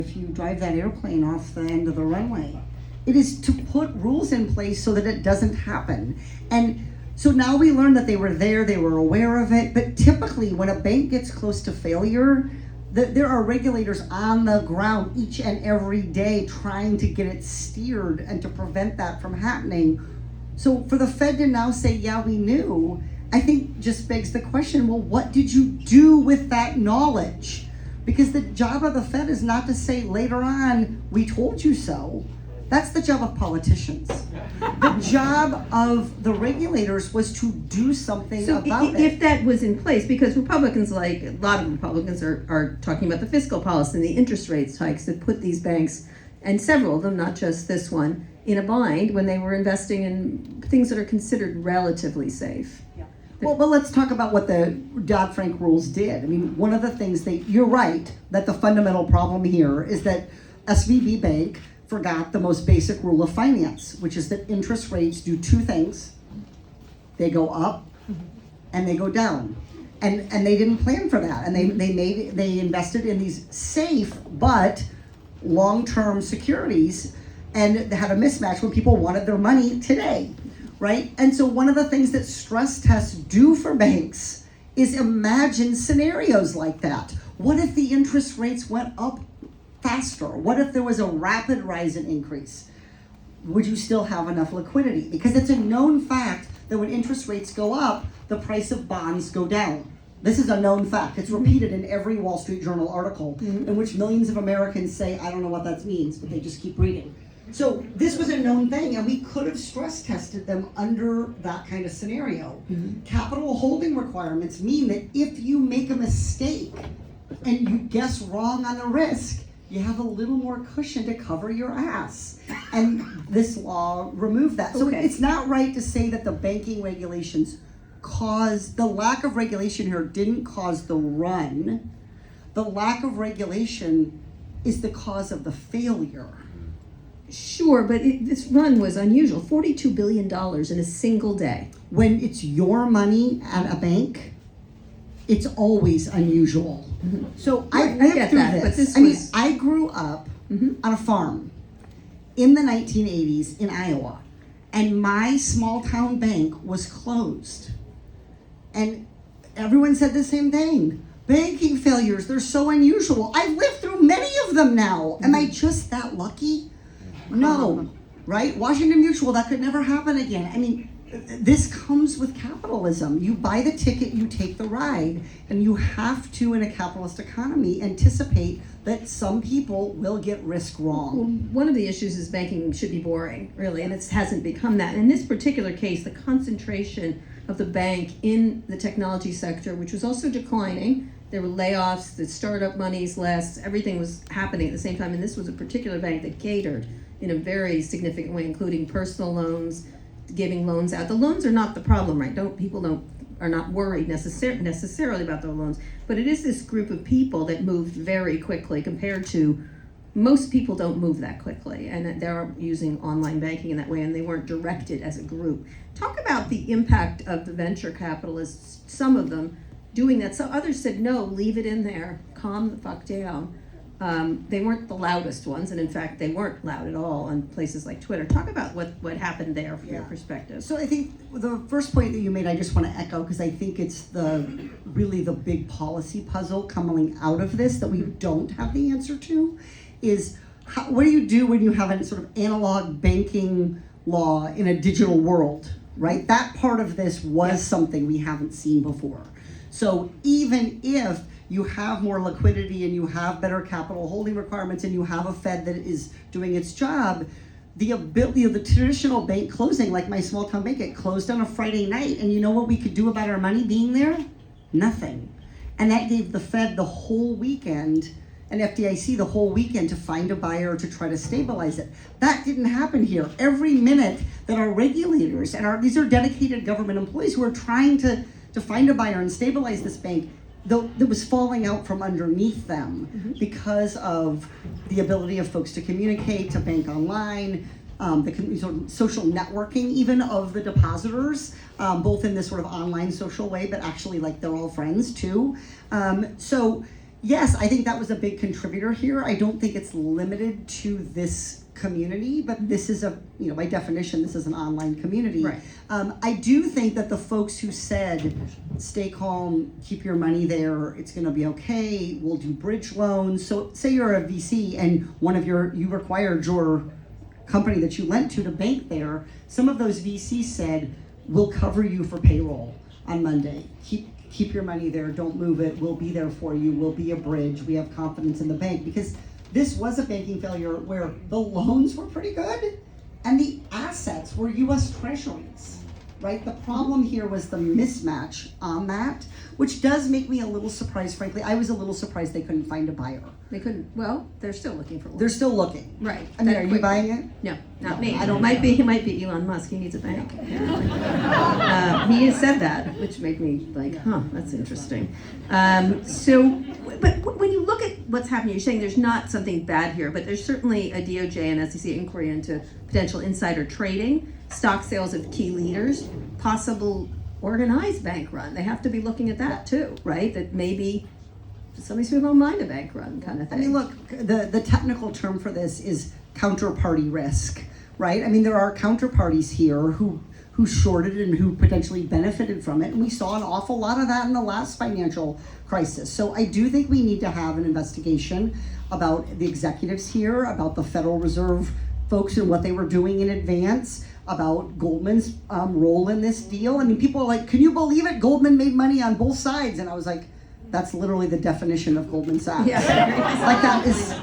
If you drive that airplane off the end of the runway, it is to put rules in place so that it doesn't happen. And so now we learn that they were there, they were aware of it, but typically when a bank gets close to failure, there are regulators on the ground each and every day trying to get it steered and to prevent that from happening. So for the Fed to now say, yeah, we knew, I think just begs the question, well, what did you do with that knowledge? Because the job of the Fed is not to say later on, we told you so. That's the job of politicians. The job of the regulators was to do something about it. If that was in place, because Republicans, like a lot of Republicans, are talking about the fiscal policy and the interest rates hikes that put these banks, and several of them, not just this one, in a bind when they were investing in things that are considered relatively safe. Yeah. Well, but let's talk about what the Dodd-Frank rules did. I mean, one of the things you're right, that the fundamental problem here is that SVB Bank forgot the most basic rule of finance, which is that interest rates do two things. They go up and they go down. And they didn't plan for that. And they invested in these safe but long-term securities and had a mismatch when people wanted their money today, right? And so one of the things that stress tests do for banks is imagine scenarios like that. What if the interest rates went up faster? What if there was a rapid rise in increase? Would you still have enough liquidity? Because it's a known fact that when interest rates go up, the price of bonds go down. This is a known fact. It's repeated in every Wall Street Journal article in which millions of Americans say, I don't know what that means, but they just keep reading. So this was a known thing, and we could have stress tested them under that kind of scenario. Capital holding requirements mean that if you make a mistake and you guess wrong on the risk, you have a little more cushion to cover your ass. And this law removed that. So it's not right to say that the banking regulations caused, the lack of regulation here didn't cause the run. The lack of regulation is the cause of the failure. Sure, but this run was unusual. $42 billion in a single day. When it's your money at a bank, it's always unusual. So I get that, but this was... I grew up on a farm in the 1980s in Iowa, and my small town bank was closed. And everyone said the same thing. Banking failures, they're so unusual. I've lived through many of them now. Am I just that lucky? No, right? Washington Mutual, that could never happen again. I mean, this comes with capitalism. You buy the ticket, you take the ride, and you have to, in a capitalist economy, anticipate that some people will get risk wrong. Well, one of the issues is banking should be boring, really, and it hasn't become that. In this particular case, the concentration of the bank in the technology sector, which was also declining, there were layoffs, the startup monies less, everything was happening at the same time, and this was a particular bank that catered in a very significant way, including personal loans, giving loans out. The loans are not the problem, right? People are not worried necessarily about their loans, but it is this group of people that moved very quickly compared to most people don't move that quickly, and they're using online banking in that way, and they weren't directed as a group. Talk about the impact of the venture capitalists, some of them doing that. So others said, no, leave it in there, calm the fuck down. They weren't the loudest ones, and in fact, they weren't loud at all on places like Twitter. Talk about what happened there from your perspective. So I think the first point that you made, I just want to echo, because I think it's really the big policy puzzle coming out of this that we don't have the answer to, is what do you do when you have a sort of analog banking law in a digital world, right? That part of this was something we haven't seen before. So even if you have more liquidity and you have better capital holding requirements and you have a Fed that is doing its job, the ability of the traditional bank closing, like my small town bank, it closed on a Friday night, and you know what we could do about our money being there? Nothing. And that gave the Fed the whole weekend and FDIC the whole weekend to find a buyer to try to stabilize it. That didn't happen here. Every minute that our regulators, and these are dedicated government employees who are trying to find a buyer and stabilize this bank, that was falling out from underneath them because of the ability of folks to communicate, to bank online, the sort of social networking even of the depositors, both in this sort of online social way, but actually like they're all friends too. So Yes, I think that was a big contributor here. I don't think it's limited to this community, but this is by definition, this is an online community. Right. I do think that the folks who said, stay calm, keep your money there, it's gonna be okay, we'll do bridge loans. So say you're a VC and you required your company that you lent to bank there, some of those VCs said, we'll cover you for payroll on Monday. Keep your money there, don't move it, we'll be there for you, we'll be a bridge, we have confidence in the bank. Because this was a banking failure where the loans were pretty good and the assets were US Treasuries, right? The problem here was the mismatch on that, which does make me a little surprised, frankly. I was a little surprised they couldn't find a buyer. They couldn't, well, they're still looking for one. They're still looking. Right. I mean, are you buying it? No, not No, me. I don't He might be Elon Musk. He needs a bank. Apparently. He has said that, which made me like, that's interesting. But when you look at what's happening, you're saying there's not something bad here, but there's certainly a DOJ and SEC inquiry into potential insider trading, stock sales of key leaders, possible organized bank run. They have to be looking at that too, right? That maybe some people don't mind a bank run kind of thing. I mean, look, the technical term for this is counterparty risk, right? I mean, there are counterparties here who shorted and who potentially benefited from it, and we saw an awful lot of that in the last financial crisis. So I do think we need to have an investigation about the executives here, about the Federal Reserve folks and what they were doing in advance, about Goldman's role in this deal. I mean, people are like, can you believe it? Goldman made money on both sides. And I was like, that's literally the definition of Goldman Sachs. Yeah. Like that is,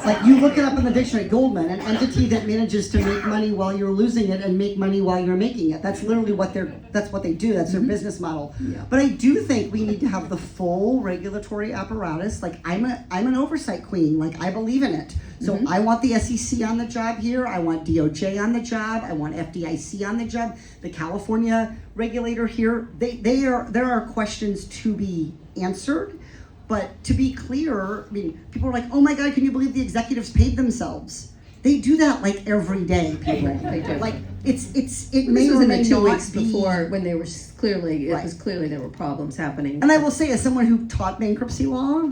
like you look it up in the dictionary, Goldman, an entity that manages to make money while you're losing it and make money while you're making it. That's literally what they do. That's their business model. Yeah. But I do think we need to have the full regulatory apparatus. Like I'm an oversight queen. Like I believe in it. So I want the SEC on the job here. I want DOJ on the job. I want FDIC on the job. The California regulator here. There are questions to be answered. But to be clear, I mean, people are like, oh my God, can you believe the executives paid themselves? They do that like every day, people. They do. Like it This may was or in may the 2 not weeks be. before when they were clearly, it Right. was clearly there were problems happening. And I will say, as someone who taught bankruptcy law,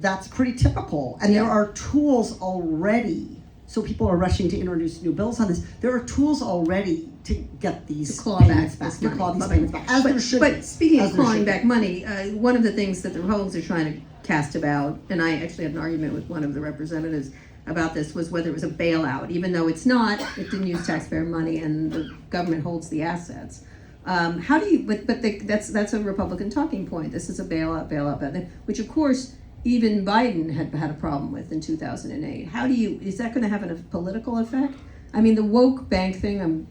that's pretty typical. And there Yeah. are tools already. So people are rushing to introduce new bills on this. There are tools already to get these To claw payments back this to money. claw these payments back. As there should But be. speaking As of there clawing should be. back money, one of the things that the Republicans are trying to cast about, and I actually had an argument with one of the representatives about this, was whether it was a bailout, even though it's not. It didn't use taxpayer money, and the government holds the assets. How do you? That's a Republican talking point. This is a bailout, which of course even Biden had a problem with in 2008. Is that going to have a political effect? I mean, the woke bank thing.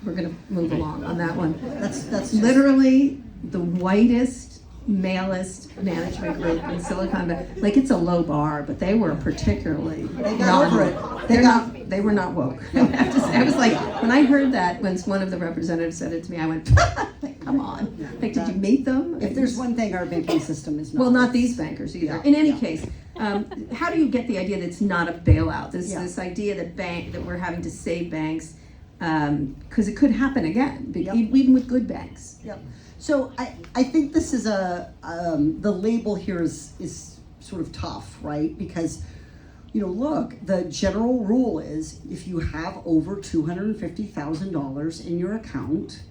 We're going to move along on that one. That's Literally the whitest, malest management group in Silicon Valley. Like, it's a low bar, but they were particularly They got over it. They were not woke. I have to say. I was like, when I heard that, when one of the representatives said it to me, I went, come on. Like, did you meet them? If there's one thing our banking system is not. Well, not these bankers either. Yeah, In any yeah. case, how do you get the idea that it's not a bailout? This Yeah. idea that we're having to save banks, because it could happen again, Yep. even with good banks. Yep. So I think this is the label here is sort of tough, right? Because, look, the general rule is if you have over $250,000 in your account,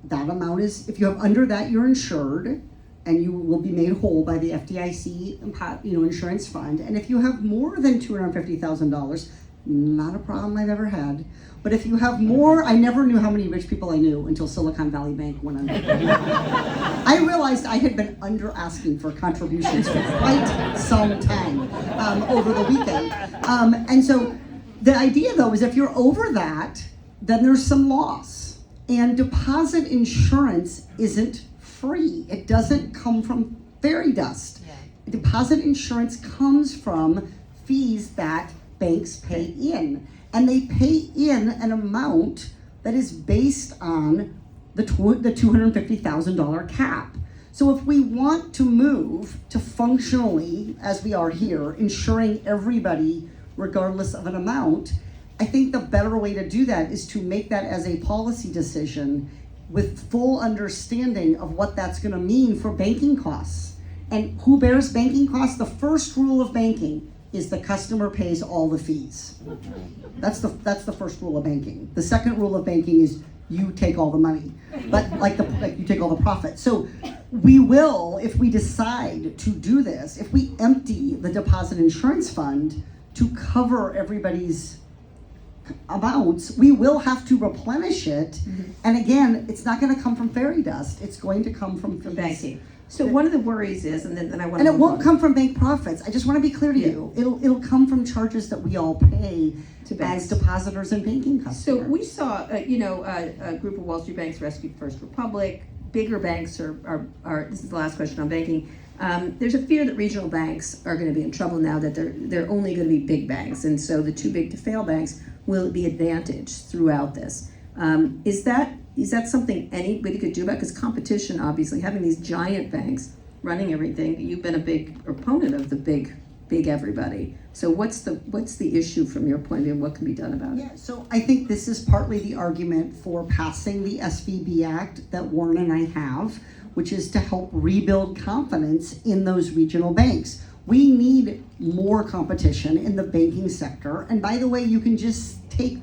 that amount is, if you have under that, you're insured and you will be made whole by the FDIC, insurance fund. And if you have more than $250,000, not a problem I've ever had. But if you have more, I never knew how many rich people I knew until Silicon Valley Bank went under. I realized I had been under asking for contributions for quite some time over the weekend. And so the idea though is if you're over that, then there's some loss. And deposit insurance isn't free. It doesn't come from fairy dust. Deposit insurance comes from fees that banks pay in. And they pay in an amount that is based on the $250,000 cap. So if we want to move to functionally, as we are here, insuring everybody regardless of an amount, I think the better way to do that is to make that as a policy decision with full understanding of what that's going to mean for banking costs And who bears banking costs? The first rule of banking is the customer pays all the fees. That's the first rule of banking. The second rule of banking is you take all the money, but like you take all the profit. So we will, if we decide to do this, if we empty the deposit insurance fund to cover everybody's amounts, we will have to replenish it. And again, it's not going to come from fairy dust. It's going to come from banking. So one of the worries is, and then I want and to it won't come from bank profits. I just want to be clear to you. It'll come from charges that we all pay to banks as depositors and banking customers. So we saw, a group of Wall Street banks rescued First Republic. Bigger banks are. This is the last question on banking. There's a fear that regional banks are going to be in trouble now that they're only going to be big banks, and so the too big to fail banks will be advantaged throughout this. Is that something anybody could do about? Because competition, obviously, having these giant banks running everything. You've been a big proponent of the big everybody. So what's the issue from your point of view? What can be done about it? Yeah, so I think this is partly the argument for passing the SVB Act that Warren and I have, which is to help rebuild confidence in those regional banks. We need more competition in the banking sector. And by the way, you can just take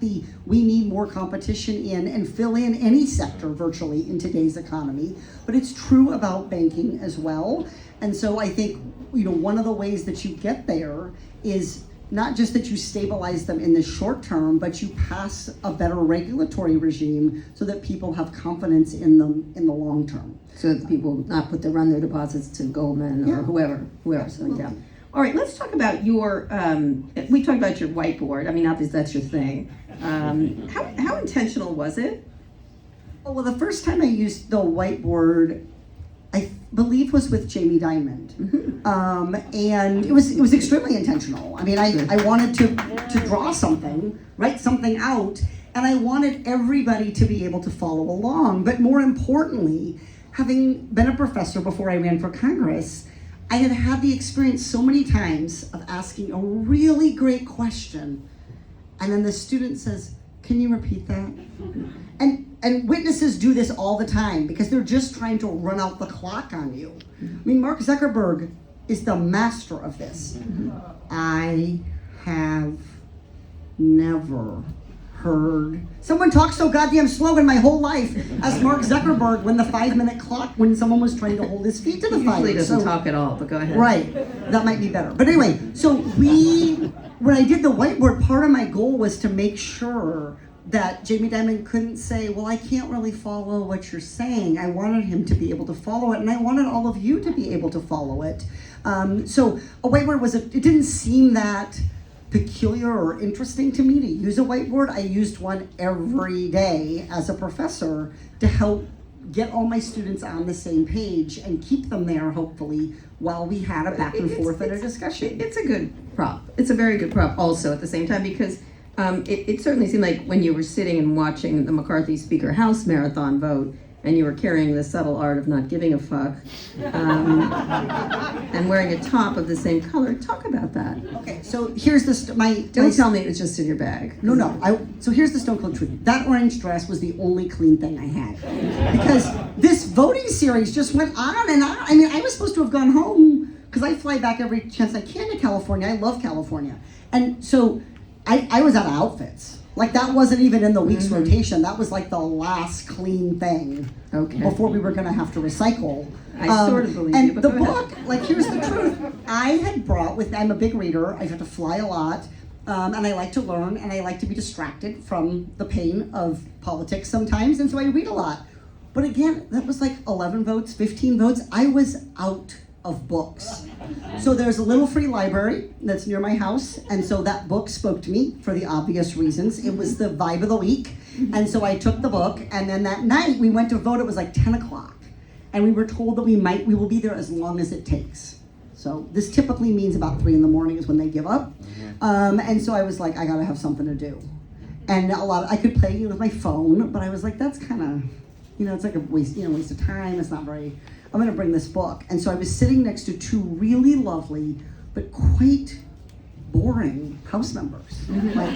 we need more competition in and fill in any sector virtually in today's economy. But it's true about banking as well. And so I think, one of the ways that you get there is not just that you stabilize them in the short term, but you pass a better regulatory regime so that people have confidence in them in the long term. So that people not run their deposits to Goldman or whoever's going down. All right, let's talk about your, we talked about your whiteboard. I mean, obviously that's your thing. How intentional was it? Oh, well, the first time I used the whiteboard, I believe was with Jamie Dimon. And it was extremely intentional. I mean, I wanted to draw something, write something out, and I wanted everybody to be able to follow along. But more importantly, having been a professor before I ran for Congress, I had the experience so many times of asking a really great question, and then the student says, "Can you repeat that?" And witnesses do this all the time because they're just trying to run out the clock on you. I mean, Mark Zuckerberg is the master of this. I have never heard someone talk so goddamn slow in my whole life as Mark Zuckerberg when the 5-minute clock, when someone was trying to hold his feet to the fire. He usually doesn't talk at all, but go ahead. Right, that might be better. But anyway, so when I did the whiteboard, part of my goal was to make sure that Jamie Dimon couldn't say, well, I can't really follow what you're saying. I wanted him to be able to follow it, and I wanted all of you to be able to follow it. So a whiteboard it didn't seem that peculiar or interesting to me to use a whiteboard. I used one every day as a professor to help get all my students on the same page and keep them there, hopefully, while we had a back and forth and a discussion. It's a good prop. It's a very good prop also at the same time because it certainly seemed like when you were sitting and watching the McCarthy Speaker House marathon vote and you were carrying the subtle art of not giving a fuck and wearing a top of the same color. Talk about that. Okay, so here's Don't tell me it was just in your bag. No. So here's the stone cold truth. That orange dress was the only clean thing I had. Because this voting series just went on and on. I mean, I was supposed to have gone home because I fly back every chance I can to California. I love California. And so I was out of outfits. Like that wasn't even in the week's rotation. That was like the last clean thing before we were going to have to recycle. I sort of believe and you, but the go book, ahead. like here's the truth. I had brought I'm a big reader. I have to fly a lot. And I like to learn and I like to be distracted from the pain of politics sometimes. And so I read a lot. But again, that was like 11 votes, 15 votes. I was out of books. So there's a little free library that's near my house, and so that book spoke to me for the obvious reasons. It was the vibe of the week, and so I took the book, and then that night we went to vote. It was like 10 o'clock, and we were told that we will be there as long as it takes. So this typically means about 3 a.m. is when they give up, and so I was like, I gotta have something to do, and I could play with my phone, but I was like, that's kind of, it's like a waste of time. It's not very. I'm going to bring this book. And so I was sitting next to 2 really lovely, but quite boring House members. Like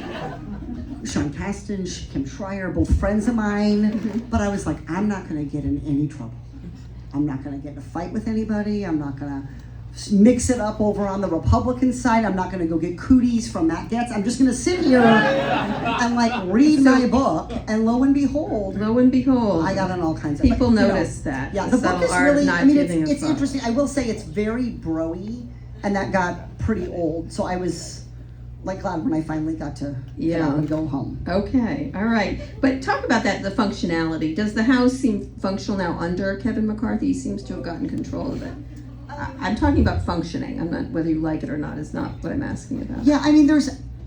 Sean Casten, Kim Schreier, both friends of mine. But I was like, I'm not going to get in any trouble. I'm not going to get in a fight with anybody. I'm not going to, mix it up over on the Republican side. I'm not going to go get cooties from Matt Gaetz. I'm just going to sit here and like read my book, and lo and behold, I got in all kinds of people notice that. Yeah, the book is art really. not I mean, giving a it's fuck. interesting. I will say it's very bro-y, and that got pretty old. So I was like glad when I finally got to get out and go home. Okay, all right. But talk about that, the functionality. Does the House seem functional now under Kevin McCarthy? He seems to have gotten control of it. I'm talking about functioning. I'm not, whether you like it or not is not what I'm asking about. Yeah, I mean,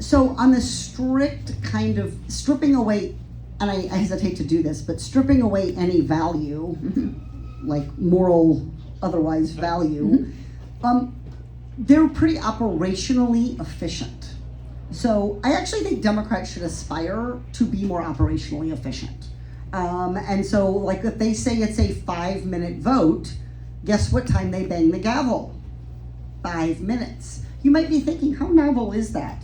so on the strict kind of stripping away, and I hesitate to do this, but stripping away any value, like moral, otherwise value, they're pretty operationally efficient. So I actually think Democrats should aspire to be more operationally efficient. And so, like, if they say it's a 5-minute vote, guess what time they bang the gavel? 5 minutes. You might be thinking, how novel is that?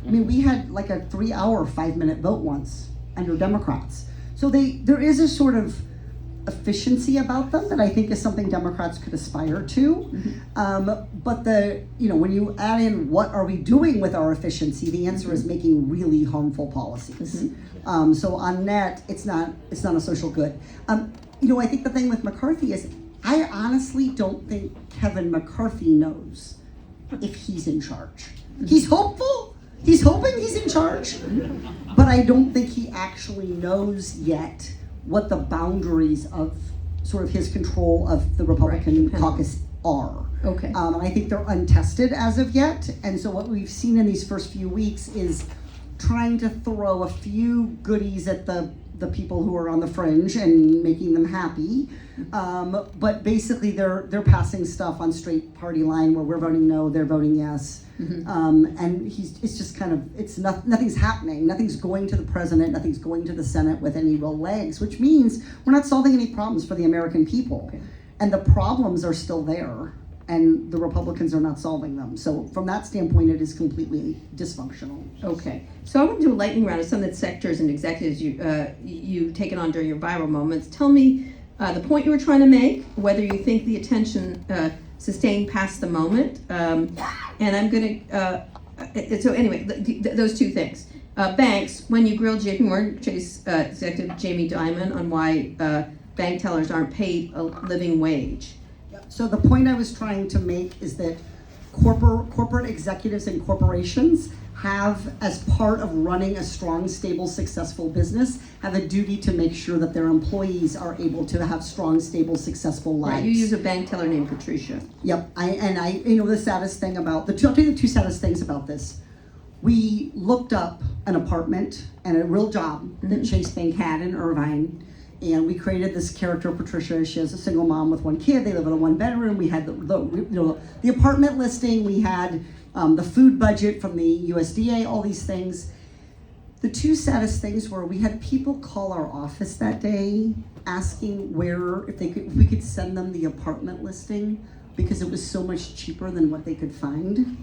I mean, we had like a 3-hour 5-minute vote once under Democrats. So there is a sort of efficiency about them that I think is something Democrats could aspire to. But when you add in what are we doing with our efficiency, the answer is making really harmful policies. So on net, it's not a social good. I think the thing with McCarthy is I honestly don't think Kevin McCarthy knows if he's in charge. He's hopeful. He's hoping he's in charge. But I don't think he actually knows yet what the boundaries of sort of his control of the Republican caucus are. Okay. And I think they're untested as of yet. And so what we've seen in these first few weeks is trying to throw a few goodies at the people who are on the fringe and making them happy. But basically they're passing stuff on straight party line where we're voting no, they're voting yes. And it's just kind of, nothing's happening. Nothing's going to the president, nothing's going to the Senate with any real legs, which means we're not solving any problems for the American people. Okay. And the problems are still there, and the Republicans are not solving them. So from that standpoint, it is completely dysfunctional. Okay, so I want to do a lightning round of some of the sectors and executives you've taken on during your viral moments. Tell me the point you were trying to make, whether you think the attention sustained past the moment, and I'm going to, so anyway, those two things. Banks, when you grilled JP Morgan Chase executive Jamie Dimon on why bank tellers aren't paid a living wage. So the point I was trying to make is that corporate executives and corporations have, as part of running a strong, stable, successful business, have a duty to make sure that their employees are able to have strong, stable, successful lives. Right, you use a bank teller named Patricia. Yep, the saddest thing about, I'll tell you the two saddest things about this. We looked up an apartment and a real job that Chase Bank had in Irvine. And we created this character, Patricia. She has a single mom with one kid. They live in a 1-bedroom. We had the apartment listing. We had the food budget from the USDA. All these things. The two saddest things were we had people call our office that day asking if we could send them the apartment listing because it was so much cheaper than what they could find.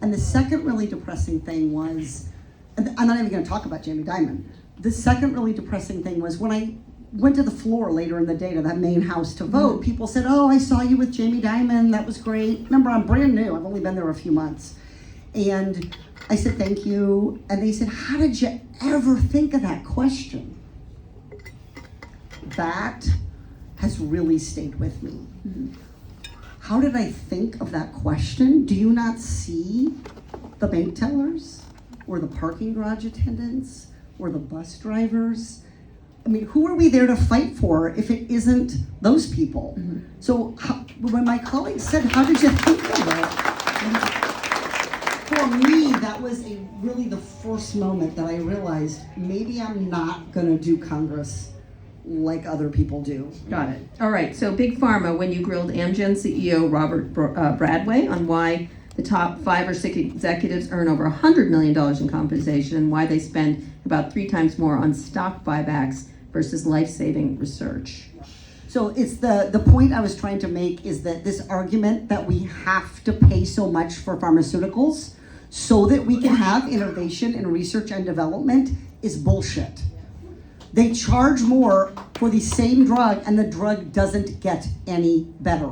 And the second really depressing thing was, and I'm not even going to talk about Jamie Dimon. The second really depressing thing was when I went to the floor later in the day to that main house to vote, people said, "Oh, I saw you with Jamie Dimon. That was great." Remember, I'm brand new. I've only been there a few months. And I said, "Thank you." And they said, "How did you ever think of that question?" That has really stayed with me. How did I think of that question? Do you not see the bank tellers or the parking garage attendants or the bus drivers? I mean, who are we there to fight for if it isn't those people? So when my colleagues said, "How did you think of it?" For me, that was really the first moment that I realized maybe I'm not gonna do Congress like other people do. Got it. All right, so Big Pharma, when you grilled Amgen CEO Robert Bradway on why the top 5 or 6 executives earn over $100 million in compensation and why they spend about 3 times more on stock buybacks versus life-saving research. So it's the point I was trying to make is that this argument that we have to pay so much for pharmaceuticals so that we can have innovation in research and development is bullshit. They charge more for the same drug and the drug doesn't get any better.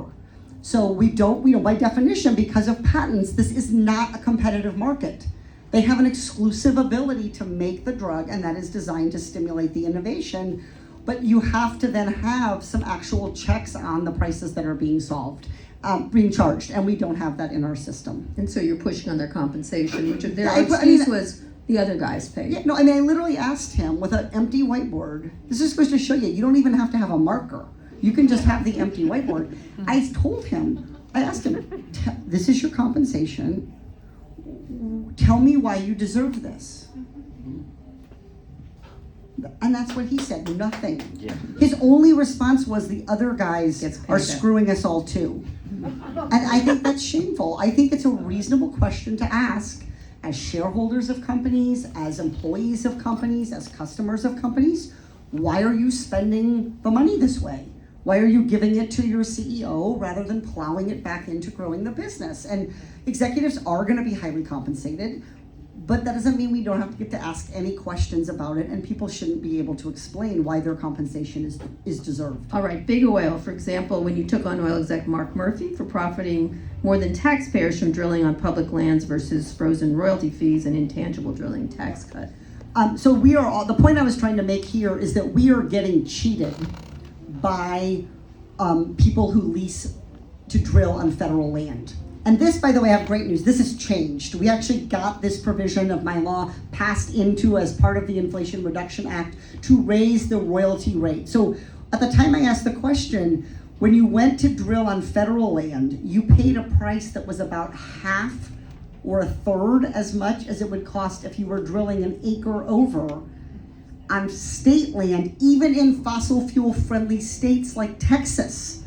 So we don't, by definition, because of patents, this is not a competitive market. They have an exclusive ability to make the drug, and that is designed to stimulate the innovation. But you have to then have some actual checks on the prices that are being charged, and we don't have that in our system. And so you're pushing on their compensation, which their Yeah, excuse was the other guys paid. Yeah, no, I mean, I literally asked him with an empty whiteboard. This is supposed to show you don't even have to have a marker. You can just have the empty whiteboard. I told him, I asked him, this is your compensation. Tell me why you deserve this. And that's what he said, nothing. Yeah. His only response was the other guys are paid screwing us all too. And I think that's shameful. I think it's a reasonable question to ask as shareholders of companies, as employees of companies, as customers of companies. Why are you spending the money this way? Why are you giving it to your CEO rather than plowing it back into growing the business? And executives are going to be highly compensated, but that doesn't mean we don't have to get to ask any questions about it, and people shouldn't be able to explain why their compensation is deserved. All right, big oil, for example, when you took on oil exec Mark Murphy for profiting more than taxpayers from drilling on public lands versus frozen royalty fees and intangible drilling tax cut. So we are all, the point I was trying to make here is that we are getting cheated by people who lease to drill on federal land. And this, by the way, I have great news. This has changed. We actually got this provision of my law passed into as part of the Inflation Reduction Act to raise the royalty rate. So at the time I asked the question, when you went to drill on federal land, you paid a price that was about half or a third as much as it would cost if you were drilling an acre over on state land, even in fossil fuel friendly states like Texas.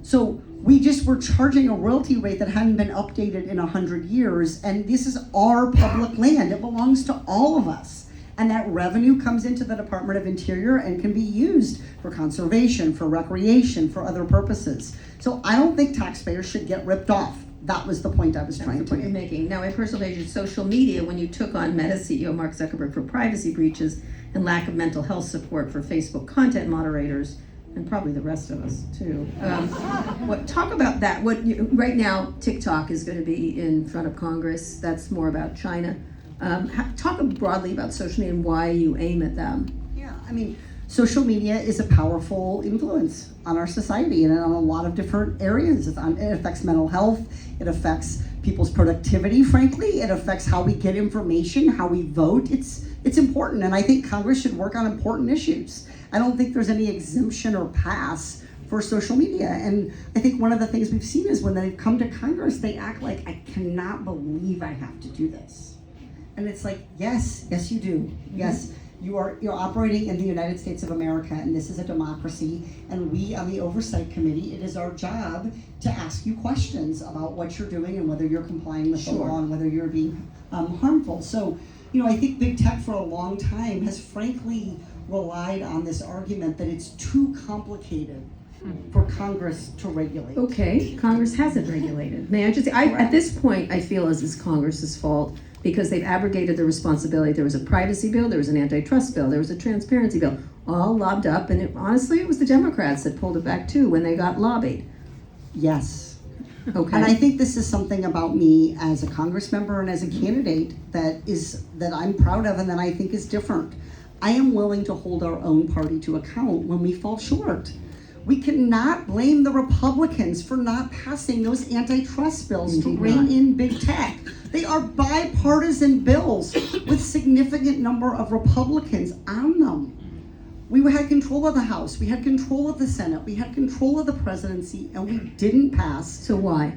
So we just were charging a royalty rate that hadn't been updated in 100 years, and this is our public land. It belongs to all of us. And that revenue comes into the Department of Interior and can be used for conservation, for recreation, for other purposes. So I don't think taxpayers should get ripped off. That was the point I was trying to That's the point you're make. making. Now, in personal page, social media, when you took on Meta CEO Mark Zuckerberg for privacy breaches and lack of mental health support for Facebook content moderators, and probably the rest of us too. Talk about that. Right now, TikTok is going to be in front of Congress. That's more about China. Talk broadly about social media and why you aim at them. Yeah, I mean, social media is a powerful influence on our society and on a lot of different areas. It affects mental health. It affects people's productivity, frankly. It affects how we get information, how we vote. It's important, and I think Congress should work on important issues. I don't think there's any exemption or pass for social media. And I think one of the things we've seen is when they come to Congress, they act like, I cannot believe I have to do this. And it's like, yes, you do. Yes, you're operating in the United States of America, and this is a democracy. And we on the Oversight Committee, it is our job to ask you questions about what you're doing and whether you're complying with the law and whether you're being harmful. So, I think big tech for a long time has frankly relied on this argument that it's too complicated for Congress to regulate. Okay, Congress hasn't regulated. May I just say, at this point, I feel as is Congress's fault because they've abrogated the responsibility. There was a privacy bill, there was an antitrust bill, there was a transparency bill, all lobbed up, and honestly, it was the Democrats that pulled it back too when they got lobbied. Yes. Okay. And I think this is something about me as a Congress member and as a candidate that I'm proud of and that I think is different. I am willing to hold our own party to account when we fall short. We cannot blame the Republicans for not passing those antitrust bills to rein in big tech. They are bipartisan bills with significant number of Republicans on them. We had control of the House, we had control of the Senate, we had control of the presidency, and we didn't pass. So why?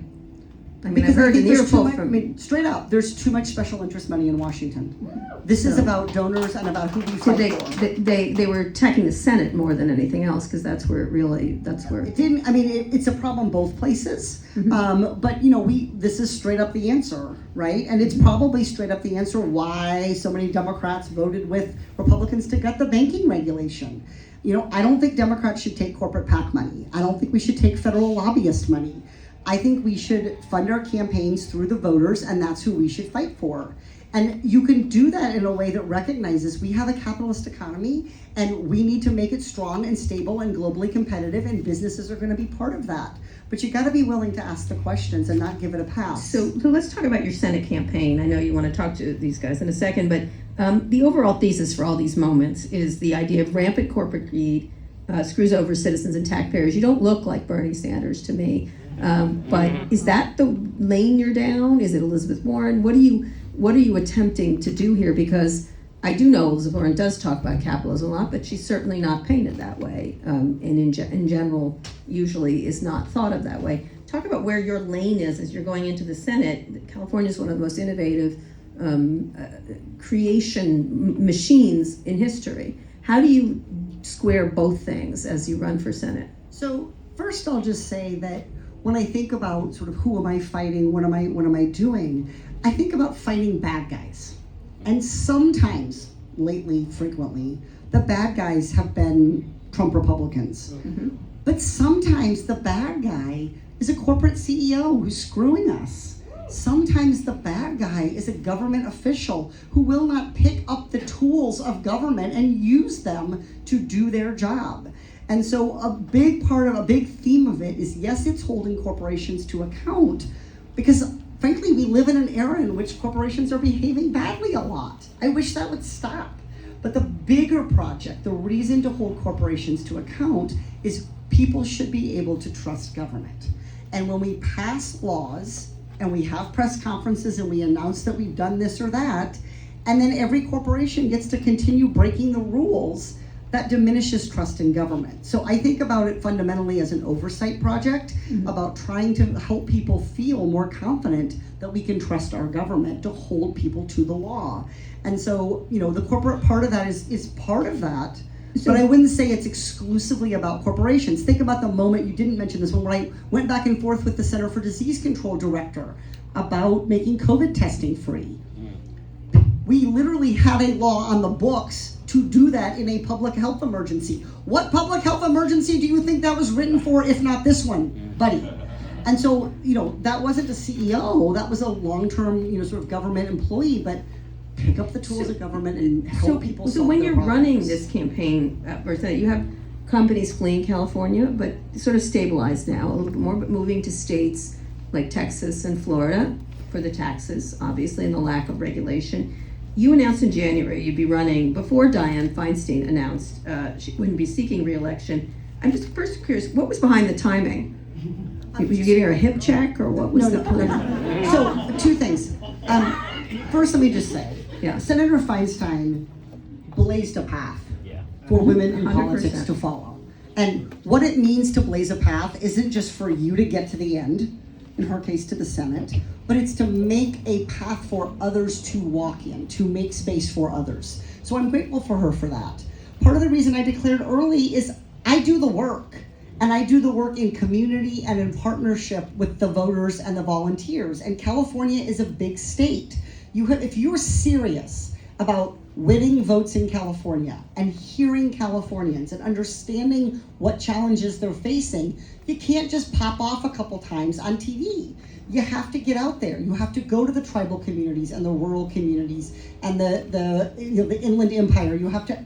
I mean, Because I've heard I think an there's too earful much, from... straight up, there's too much special interest money in Washington. This is about donors and about who we So fight for. they were attacking the Senate more than anything else because that's where It didn't. I mean, it's a problem both places. But this is straight up the answer, right? And it's probably straight up the answer why so many Democrats voted with Republicans to gut the banking regulation. I don't think Democrats should take corporate PAC money. I don't think we should take federal lobbyist money. I think we should fund our campaigns through the voters, and that's who we should fight for. And you can do that in a way that recognizes we have a capitalist economy and we need to make it strong and stable and globally competitive, and businesses are going to be part of that. But you got to be willing to ask the questions and not give it a pass. So let's talk about your Senate campaign. I know you want to talk to these guys in a second, but the overall thesis for all these moments is the idea of rampant corporate greed screws over citizens and taxpayers. You don't look like Bernie Sanders to me, but is that the lane you're down? Is it Elizabeth Warren? What are you attempting to do here? Because I do know Elizabeth Warren does talk about capitalism a lot, but she's certainly not painted that way, and in general, usually is not thought of that way. Talk about where your lane is as you're going into the Senate. California is one of the most innovative creation machines in history. How do you square both things as you run for Senate? So first, I'll just say that when I think about sort of who am I fighting, what am I doing, I think about fighting bad guys. And sometimes, lately, frequently, the bad guys have been Trump Republicans. Mm-hmm. But sometimes the bad guy is a corporate CEO who's screwing us. Sometimes the bad guy is a government official who will not pick up the tools of government and use them to do their job. And so a big theme of it is, yes, it's holding corporations to account, because frankly, we live in an era in which corporations are behaving badly a lot. I wish that would stop. But the bigger project, the reason to hold corporations to account, is people should be able to trust government. And when we pass laws and we have press conferences and we announce that we've done this or that, and then every corporation gets to continue breaking the rules, that diminishes trust in government. So I think about it fundamentally as an oversight project, about trying to help people feel more confident that we can trust our government to hold people to the law. And so, the corporate part of that is part of that, but I wouldn't say it's exclusively about corporations. Think about the moment, you didn't mention this one, when I went back and forth with the Center for Disease Control director about making COVID testing free. We literally had a law on the books to do that in a public health emergency. What public health emergency do you think that was written for, if not this one, buddy? And so, that wasn't a CEO, that was a long-term, sort of government employee, but pick up the tools of government and help people solve So when their you're running problems. this campaign, for Senate, you have companies fleeing California, but sort of stabilized now a little bit more, but moving to states like Texas and Florida for the taxes, obviously, and the lack of regulation. You announced in January you'd be running before Dianne Feinstein announced she wouldn't be seeking re-election. I'm just first curious, what was behind the timing? Was you giving her a hip check, or what was the plan? So, two things. First, let me just say, Yeah. Senator Feinstein blazed a path for women in 100%. politics to follow. And what it means to blaze a path isn't just for you to get to the end, in her case to the Senate, but it's to make a path for others to walk in, to make space for others. So I'm grateful for her for that. Part of the reason I declared early is I do the work, and I do the work in community and in partnership with the voters and the volunteers. And California is a big state. If you're serious about winning votes in California and hearing Californians and understanding what challenges they're facing, you can't just pop off a couple times on TV. You have to get out there. You have to go to the tribal communities and the rural communities and the inland empire. You have to.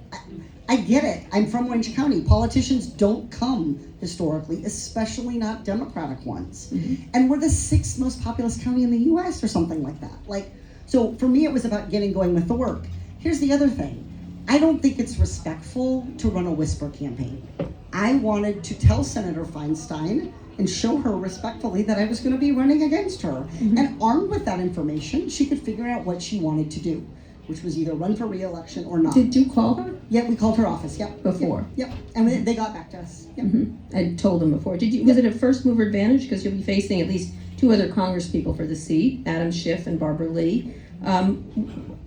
I get it. I'm from Orange County. Politicians don't come historically, especially not Democratic ones. Mm-hmm. And we're the 6th most populous county in the U.S. or something like that. So for me, it was about getting going with the work. Here's the other thing. I don't think it's respectful to run a whisper campaign. I wanted to tell Senator Feinstein and show her respectfully that I was going to be running against her. Mm-hmm. And armed with that information, she could figure out what she wanted to do, which was either run for re-election or not. Did you call her? Yeah, we called her office, yep. Before? Yep, and they got back to us. Yep. Mm-hmm. I told them before. Was it a first mover advantage? Because you'll be facing at least 2 other Congress people for the seat, Adam Schiff and Barbara Lee.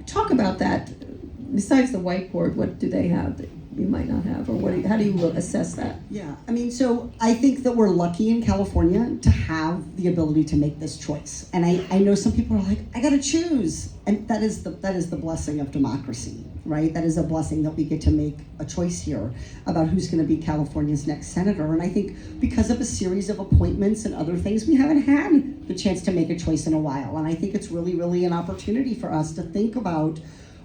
Talk about that. Besides the whiteboard, what do they have that you might not have, or how do you assess that? Yeah, I mean, so I think that we're lucky in California to have the ability to make this choice. And I know some people are like, I gotta choose. And that is the blessing of democracy, right? That is a blessing that we get to make a choice here about who's gonna be California's next senator. And I think because of a series of appointments and other things, we haven't had the chance to make a choice in a while. And I think it's really, really an opportunity for us to think about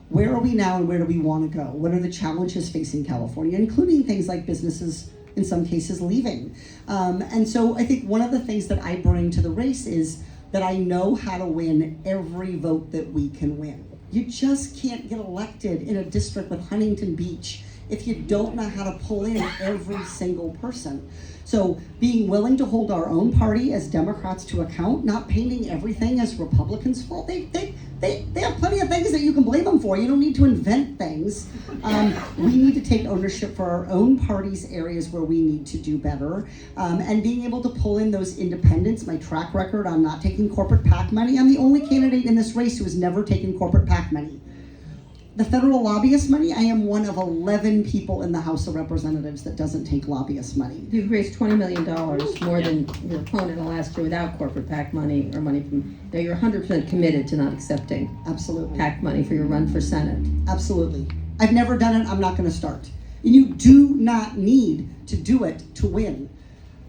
where are we now and where do we want to go? What are the challenges facing California, including things like businesses, in some cases, leaving? And so I think one of the things that I bring to the race is that I know how to win every vote that we can win. You just can't get elected in a district with Huntington Beach if you don't know how to pull in every single person. So being willing to hold our own party as Democrats to account, not painting everything as Republicans' fault. They have plenty of things that you can blame them for. You don't need to invent things. We need to take ownership for our own party's areas where we need to do better. And being able to pull in those independents, my track record on not taking corporate PAC money. I'm the only candidate in this race who has never taken corporate PAC money. The federal lobbyist money, I am one of 11 people in the House of Representatives that doesn't take lobbyist money. You've raised $20 million more than your opponent last year without corporate PAC money or money from. Now you're 100% committed to not accepting Absolutely. PAC money for your run for Senate. Absolutely. I've never done it. I'm not going to start. And you do not need to do it to win.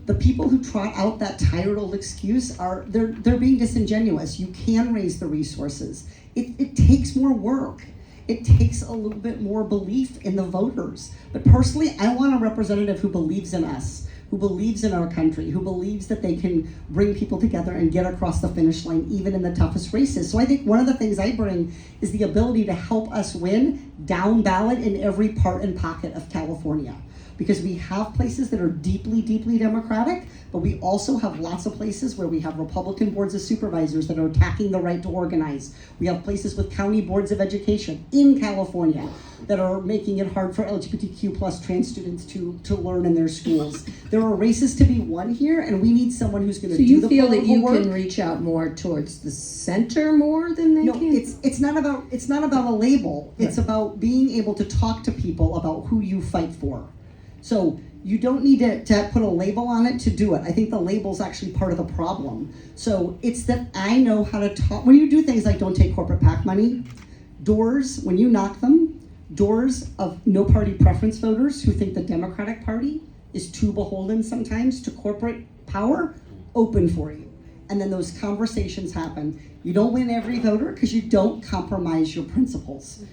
The people who trot out that tired old excuse they're being disingenuous. You can raise the resources. It takes more work. It takes a little bit more belief in the voters. But personally, I want a representative who believes in us, who believes in our country, who believes that they can bring people together and get across the finish line, even in the toughest races. So I think one of the things I bring is the ability to help us win down ballot in every part and pocket of California. Because we have places that are deeply, deeply Democratic, but we also have lots of places where we have Republican boards of supervisors that are attacking the right to organize. We have places with county boards of education in California that are making it hard for LGBTQ plus trans students to learn in their schools. There are races to be won here, and we need someone who's going to do the political work. So you feel that you can reach out more towards the center more than they can? No, it's not about a label. It's about being able to talk to people about who you fight for. So you don't need to put a label on it to do it. I think the label's actually part of the problem. So it's that I know how to talk. When you do things like don't take corporate PAC money, doors, when you knock them, doors of no party preference voters who think the Democratic Party is too beholden sometimes to corporate power, open for you. And then those conversations happen. You don't win every voter because you don't compromise your principles.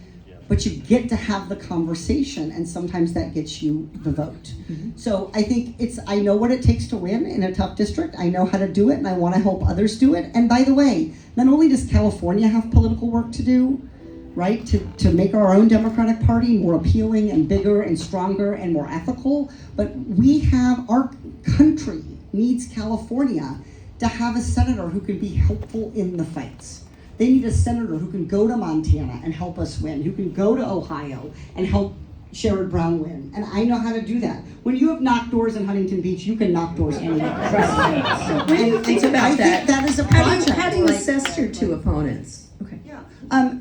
But you get to have the conversation, and sometimes that gets you the vote. Mm-hmm. So I think I know what it takes to win in a tough district. I know how to do it, and I want to help others do it. And by the way, not only does California have political work to do, right, to make our own Democratic Party more appealing and bigger and stronger and more ethical, but our country needs California to have a senator who can be helpful in the fights. They need a senator who can go to Montana and help us win, who can go to Ohio and help Sherrod Brown win. And I know how to do that. When you have knocked doors in Huntington Beach, you can knock doors anywhere. Trust me. When you think about that, that is a project. How do you assess your two opponents? Okay. Yeah.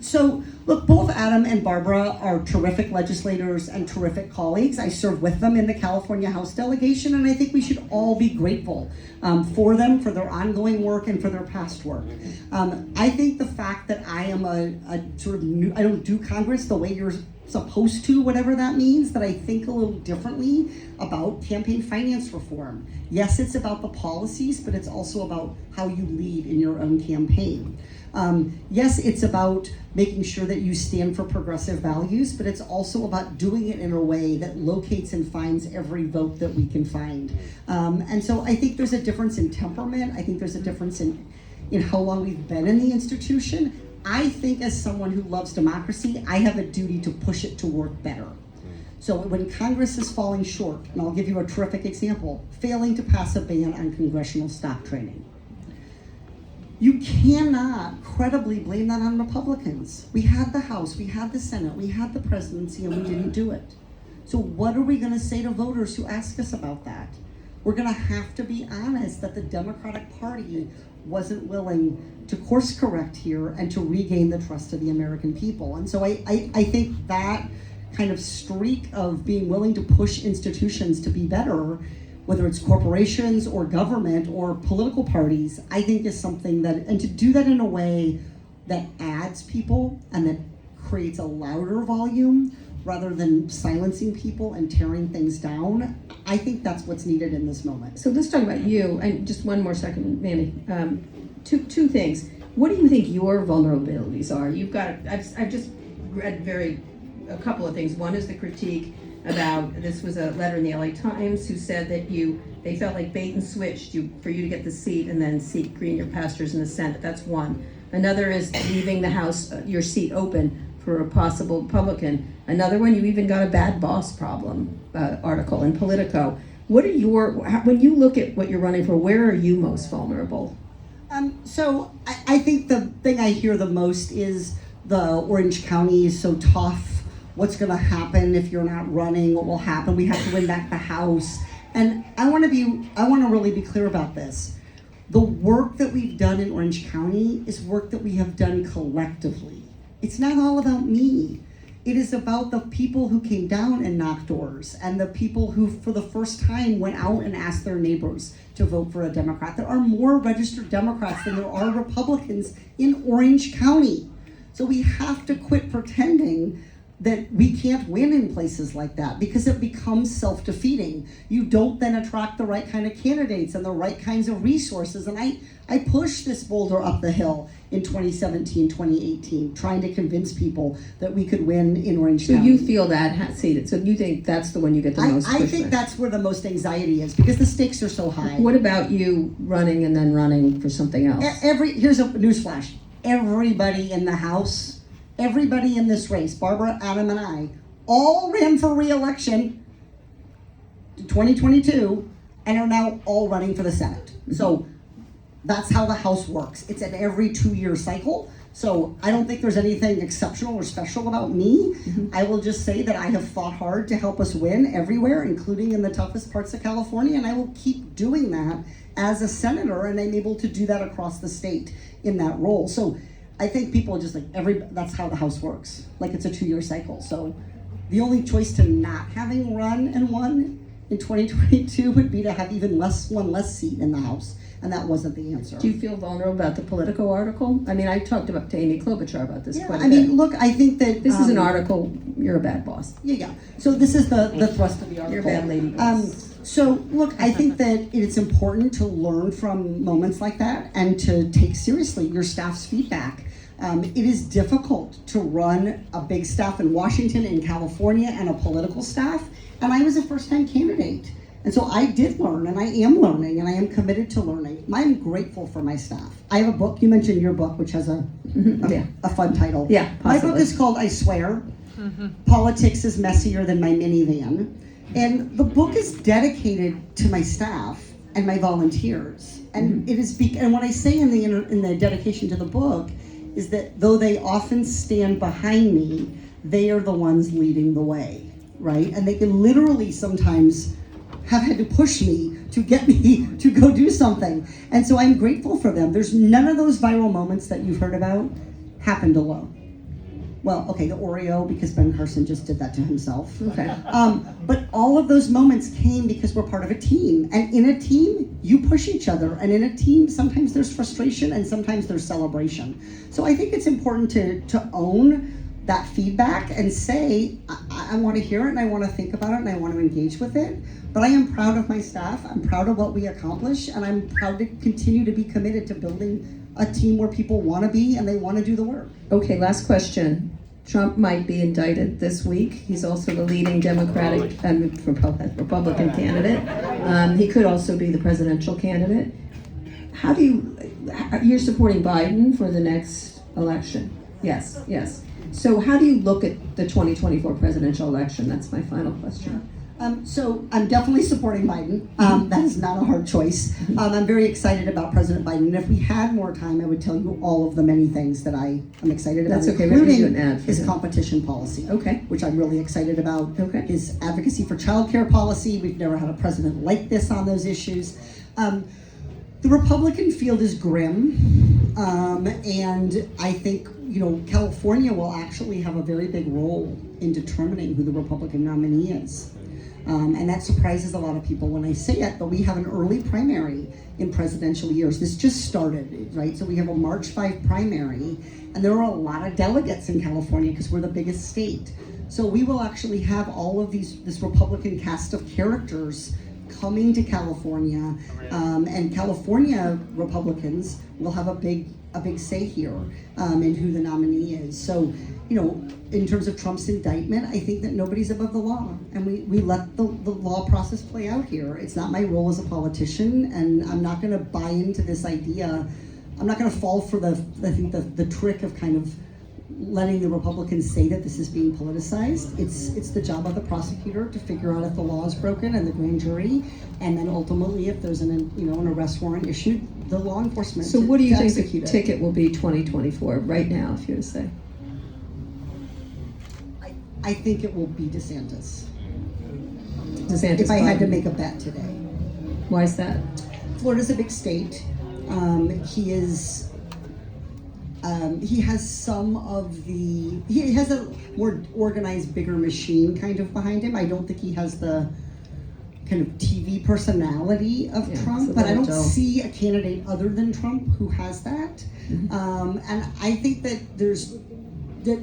So look, both Adam and Barbara are terrific legislators and terrific colleagues. I serve with them in the California House delegation, and I think we should all be grateful for them, for their ongoing work and for their past work. I think the fact that I am a sort of new, I don't do Congress the way you're supposed to, whatever that means, that I think a little differently about campaign finance reform. Yes, it's about the policies, but it's also about how you lead in your own campaign. Yes, it's about making sure that you stand for progressive values, but it's also about doing it in a way that locates and finds every vote that we can find. And so I think there's a difference in temperament. I think there's a difference in how long we've been in the institution. I think as someone who loves democracy, I have a duty to push it to work better. So when Congress is falling short, and I'll give you a terrific example, failing to pass a ban on congressional stock trading. You cannot credibly blame that on Republicans. We had the House, we had the Senate, we had the presidency, and we didn't do it. So what are we going to say to voters who ask us about that? We're going to have to be honest that the Democratic Party wasn't willing to course correct here and to regain the trust of the American people. And so I think that kind of streak of being willing to push institutions to be better, whether it's corporations or government or political parties, I think is something that, and to do that in a way that adds people and that creates a louder volume rather than silencing people and tearing things down, I think that's what's needed in this moment. So let's talk about you, and just one more second, Manny. Two things. What do you think your vulnerabilities are? You've got, I've just read a couple of things. One is the critique about, this was a letter in the LA Times who said that they felt like bait and switched for you to get the seat and then seat greener pastures in the Senate. That's one. Another is leaving the House, your seat open for a possible Republican. Another one, you even got a bad boss problem article in Politico. What are when you look at what you're running for, where are you most vulnerable? So I think the thing I hear the most is the Orange County is so tough. What's going to happen if you're not running? What will happen? We have to win back the House. And I want to really be clear about this. The work that we've done in Orange County is work that we have done collectively. It's not all about me. It is about the people who came down and knocked doors and the people who, for the first time, went out and asked their neighbors to vote for a Democrat. There are more registered Democrats than there are Republicans in Orange County. So we have to quit pretending that we can't win in places like that because it becomes self-defeating. You don't then attract the right kind of candidates and the right kinds of resources. And I pushed this boulder up the hill in 2017, 2018, trying to convince people that we could win in Orange County. So you feel that seated. So you think that's the one you get the most pushback? I think that's where the most anxiety is because the stakes are so high. What about you running and then running for something else? Here's a newsflash. Everybody in the House, everybody in this race, Barbara, Adam, and I, all ran for re-election in 2022 and are now all running for the Senate. Mm-hmm. So that's how the House works. It's an every 2-year cycle. So I don't think there's anything exceptional or special about me. Mm-hmm. I will just say that I have fought hard to help us win everywhere, including in the toughest parts of California, and I will keep doing that as a senator, and I'm able to do that across the state in that role. So I think people are just like, that's how the House works. Like it's a 2-year cycle. So the only choice to not having run and won in 2022 would be to have one less seat in the House. And that wasn't the answer. Do you feel vulnerable about the Politico article? I mean, I talked to Amy Klobuchar about this quite a bit. I mean, look, I think that... This is an article, you're a bad boss. Yeah. So this is the thrust of the article. You're a bad lady boss. So, look, I think that it's important to learn from moments like that and to take seriously your staff's feedback. It is difficult to run a big staff in Washington, in California, and a political staff. And I was a first-time candidate. And so I did learn, and I am learning, and I am committed to learning. I'm grateful for my staff. I have a book. You mentioned your book, which has a fun title. Yeah, possibly. My book is called I Swear, Politics is Messier Than My Minivan. And the book is dedicated to my staff and my volunteers. And it is and what I say in the dedication to the book is that though they often stand behind me, they are the ones leading the way, right? And they can literally sometimes have had to push me to get me to go do something. And so I'm grateful for them. There's none of those viral moments that you've heard about happened alone. Well, okay, the Oreo, because Ben Carson just did that to himself. Okay. But all of those moments came because we're part of a team. And in a team, you push each other. And in a team, sometimes there's frustration and sometimes there's celebration. So I think it's important to own that feedback and say, I want to hear it and I want to think about it and I want to engage with it. But I am proud of my staff. I'm proud of what we accomplish. And I'm proud to continue to be committed to building a team where people want to be and they want to do the work. Okay, last question. Trump might be indicted this week. He's also the leading Republican candidate. He could also be the presidential candidate. You're supporting Biden for the next election? Yes. So how do you look at the 2024 presidential election? That's my final question. So I'm definitely supporting Biden. That is not a hard choice. I'm very excited about President Biden. And if we had more time, I would tell you all of the many things that I am excited about, That's okay. including an ad for his him. Competition policy, which I'm really excited about. Okay. His advocacy for childcare policy. We've never had a president like this on those issues. The Republican field is grim, and I think California will actually have a very big role in determining who the Republican nominee is. And that surprises a lot of people when I say it, but we have an early primary in presidential years. This just started, right? So we have a March 5 primary, and there are a lot of delegates in California because we're the biggest state. So we will actually have all of this Republican cast of characters coming to California, and California Republicans will have a big say here in who the nominee is. So, in terms of Trump's indictment, I think that nobody's above the law, and we let the law process play out here. It's not my role as a politician, and I'm not going to buy into this idea. I'm not going to fall for the trick of kind of letting the Republicans say that this is being politicized. It's the job of the prosecutor to figure out if the law is broken, and the grand jury, and then ultimately if there's an arrest warrant issued, the law enforcement. So what do you think the execute it. ticket will be 2024 right now, if you were to say? I think it will be DeSantis. DeSantis. If I had to Biden. make a bet today. Why is that? Florida's a big state. He has a more organized, bigger machine kind of behind him. I don't think he has the kind of TV personality of Trump, but I don't see a candidate other than Trump who has that. And I think that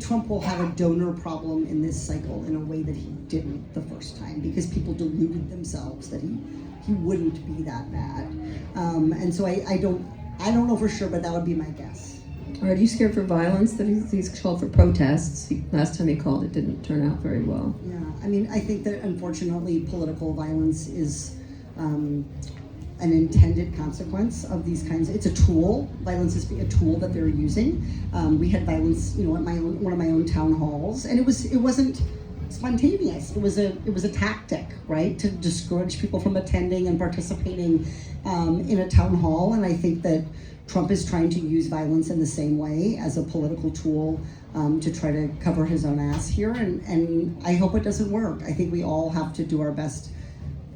Trump will have a donor problem in this cycle in a way that he didn't the first time, because people deluded themselves that he wouldn't be that bad. And so I don't know for sure, but that would be my guess. Are you scared for violence? That he's called for protests. Last time he called, it didn't turn out very well. Yeah, I mean, I think that unfortunately political violence is an intended consequence of these kinds. It's a tool. Violence is a tool that they're using. We had violence, at one of my own town halls, and it wasn't spontaneous. It was a tactic, right, to discourage people from attending and participating in a town hall. And I think that Trump is trying to use violence in the same way as a political tool to try to cover his own ass here, and I hope it doesn't work. I think we all have to do our best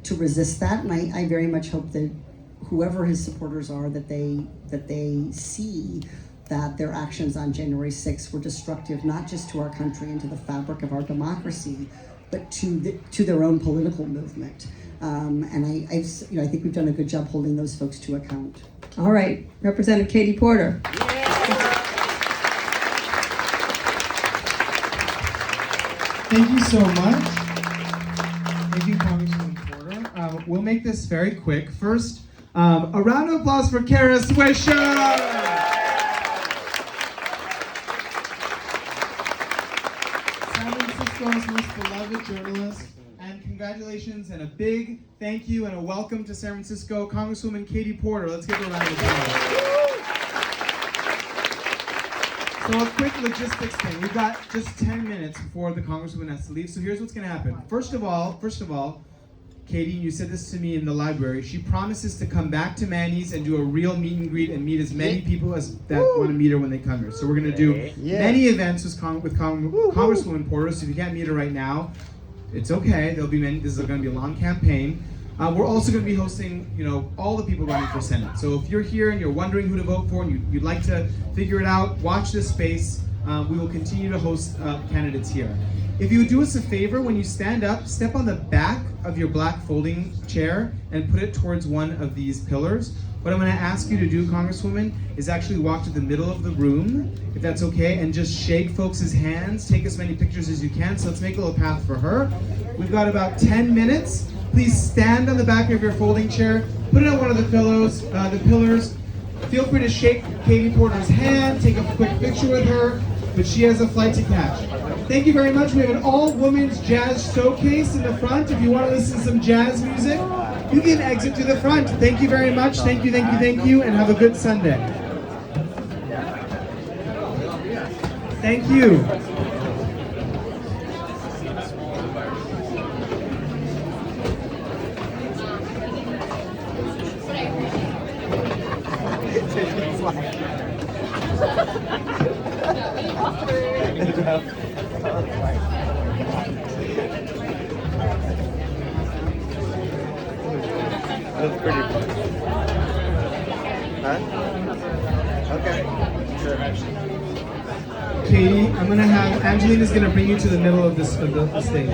to resist that, and I very much hope that whoever his supporters are, that they see that their actions on January 6th were destructive, not just to our country and to the fabric of our democracy, but to their own political movement. And I think we've done a good job holding those folks to account. All right, Representative Katie Porter. Thank you so much. Thank you, Congresswoman Porter. We'll make this very quick. First, a round of applause for Kara Swisher. San Francisco's most beloved journalist. And congratulations and a big thank you and a welcome to San Francisco, Congresswoman Katie Porter. Let's give her a round of applause. So a quick logistics thing. We've got just 10 minutes before the Congresswoman has to leave. So here's what's going to happen. First of all, Katie, you said this to me in the library. She promises to come back to Manny's and do a real meet and greet and meet as many people as that want to meet her when they come here. So we're going to do many events with Congresswoman Porter. So if you can't meet her right now, it's okay. There'll be many. This is going to be a long campaign. We're also going to be hosting, all the people running for Senate. So if you're here and you're wondering who to vote for and you'd like to figure it out, watch this space. We will continue to host candidates here. If you would do us a favor, when you stand up, step on the back of your black folding chair and put it towards one of these pillars. What I'm going to ask you to do, Congresswoman, is actually walk to the middle of the room, if that's okay, and just shake folks' hands, take as many pictures as you can. So let's make a little path for her. We've got about 10 minutes. Please stand on the back of your folding chair, put it on one of the pillars. Feel free to shake Katie Porter's hand, take a quick picture with her, but she has a flight to catch. Thank you very much. We have an all-women's jazz showcase in the front. If you want to listen to some jazz music, you can exit to the front. Thank you very much. Thank you, and have a good Sunday. Thank you. That's pretty fun. Huh? Okay. Sure. Katie. I'm gonna have Angelina's gonna bring you to the middle of this of the stage.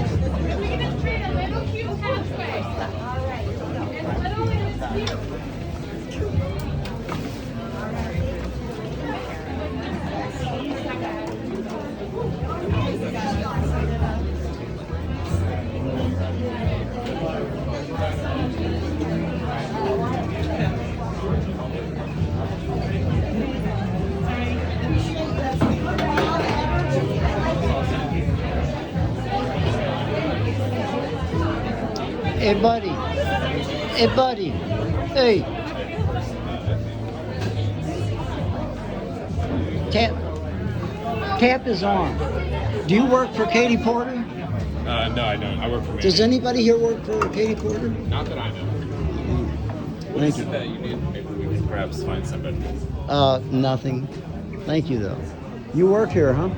Hey, buddy. Hey, buddy. Hey. Tap his arm. Do you work for Katie Porter? No, I don't. I work for Manny. Does anybody here work for Katie Porter? Not that I know. What is it that you need? Maybe we can perhaps find somebody. Nothing. Thank you, though. You work here, huh?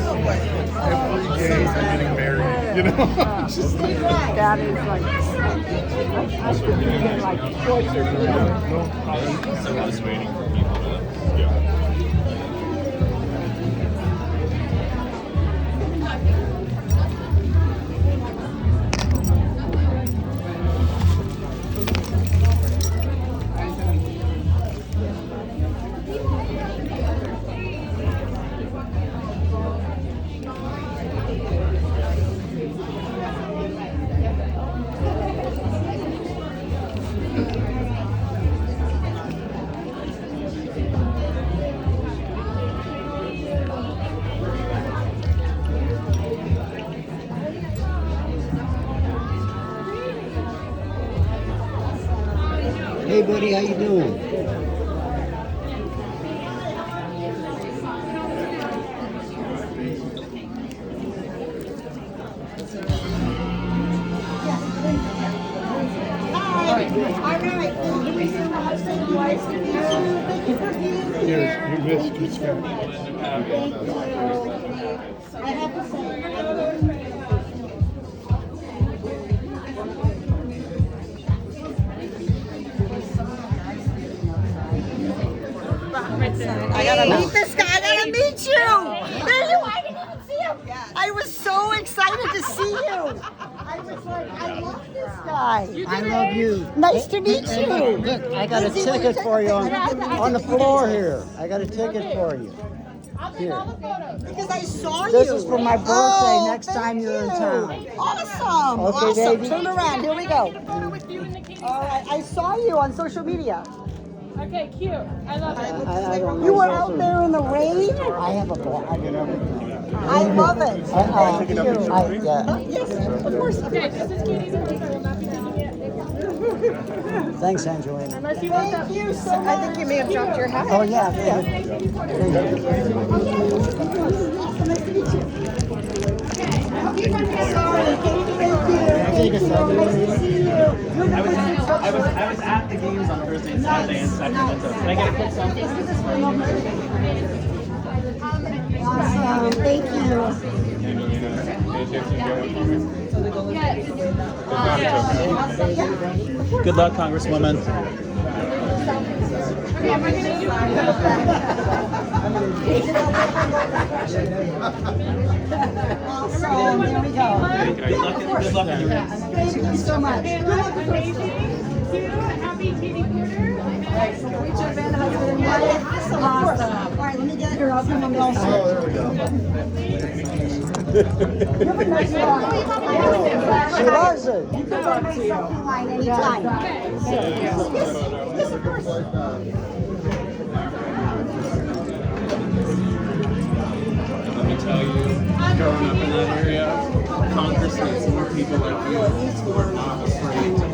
Every day I'm getting married, you know? Just like, That is like, I should be getting like tortured. so we're just waiting for people to, yeah. Hey, buddy, how you doing? I gotta meet this guy. I gotta meet you. There you are. I didn't even see him. I was so excited to see you. I was like, I love this guy. I love you. Nice to meet you. Look, I got a ticket for you on the floor here. I got a ticket for you. Here. Because I saw you. This is for my birthday Oh, next time thank you're in you. town. Awesome. Okay, Awesome. baby. Turn around. Here we go. All right. I saw you on social media. Okay, cute. I love it. I don't You know were if out this there in the rain. I have a ball. I get everything. I love it. Thank you. Yeah. Yes, of course. Okay, this is Katie's address. I will not be taking it. Thanks, Angelina. Unless you want that. Thank you so much. I think you may have dropped your hat. Oh, yeah. I was at the games on Thursday and Saturday in Sacramento. Can I get a quick selfie? Awesome. Thank you. Good luck, Congresswoman. Awesome. There we go. Good luck in your race. Thank you so much. Amazing. Cute. Happy Katie Porter. Awesome. All right, let me get Here, I'll come on the also. Oh, there we go. She loves it. You can buy myself in line anytime. Let me tell you, growing up in that area, Congress needs more people like you who are not afraid to